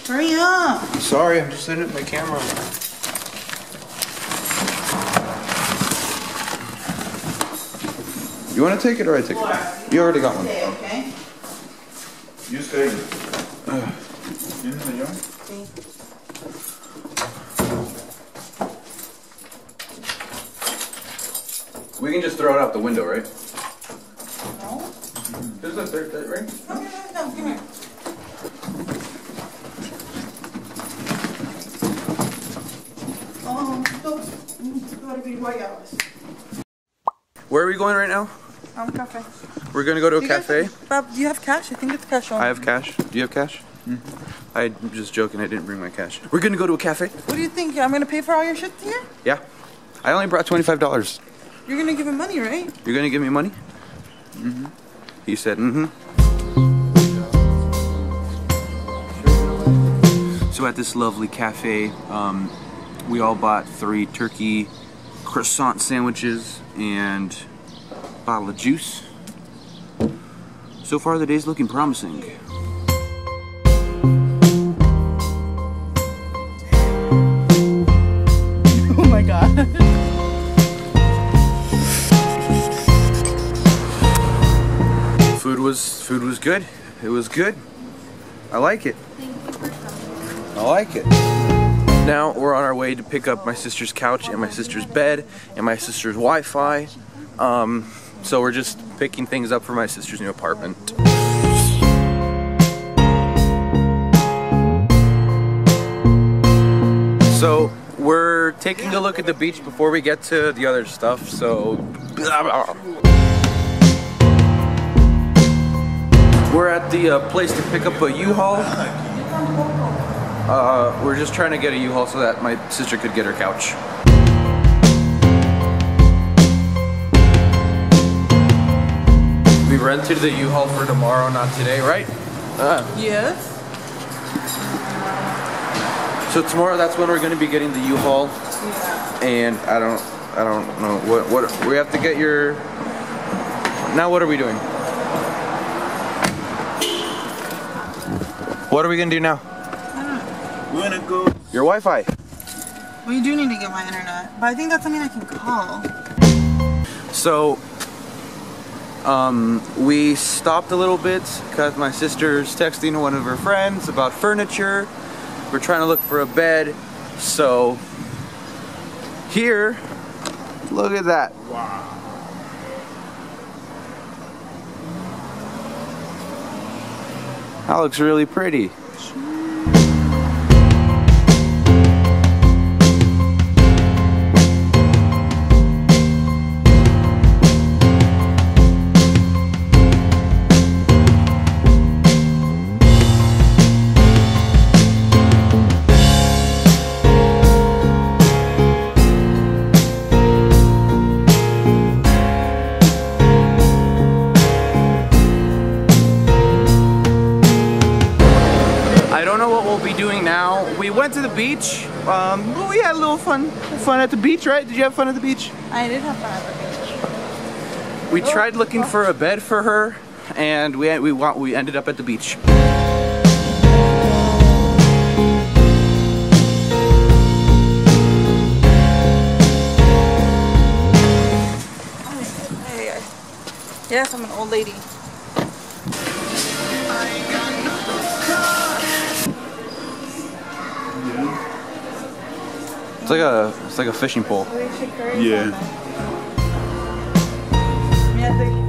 Hurry up. Sorry, I'm just setting up my camera. You want to take it or I take it? You already got one. Okay. You stay. We can just throw it out the window, right? No. There's a third, right? No, come here. Where are we going right now? Cafe. We're gonna go to a cafe. Bob, do you have cash? I think it's cash on. I have cash. Do you have cash? I'm just joking. I didn't bring my cash. We're gonna go to a cafe. What do you think? I'm gonna pay for all your shit here? Yeah. I only brought $25. You're gonna give him money, right? You're gonna give me money? He said, So at this lovely cafe, we all bought 3 turkey croissant sandwiches and a bottle of juice. So far the day's looking promising. Oh my god. Food was good. It was good. I like it. I like it. Now we're on our way to pick up my sister's couch and my sister's bed and my sister's Wi-Fi. So we're just picking things up for my sister's new apartment. So we're taking a look at the beach before we get to the other stuff. So we're at the place to pick up a U-Haul. We're just trying to get a U-Haul so that my sister could get her couch. We rented the U-Haul for tomorrow, not today, right? Yes. So tomorrow, that's when we're going to be getting the U-Haul. Yeah. And I don't know what we have to get your. Now what are we doing? What are we gonna do now? We're gonna go. Your Wi-Fi. Well, you do need to get my internet, but I think that's something I can call. So, we stopped a little bit because my sister's texting one of her friends about furniture. We're trying to look for a bed. So, here, look at that. Wow. That looks really pretty. We went to the beach. We had a little fun at the beach, right? Did you have fun at the beach? I did have fun at the beach. We tried looking for a bed for her, and we ended up at the beach. Hey, yes, I'm an old lady. It's like a fishing pole. Yeah. Yeah,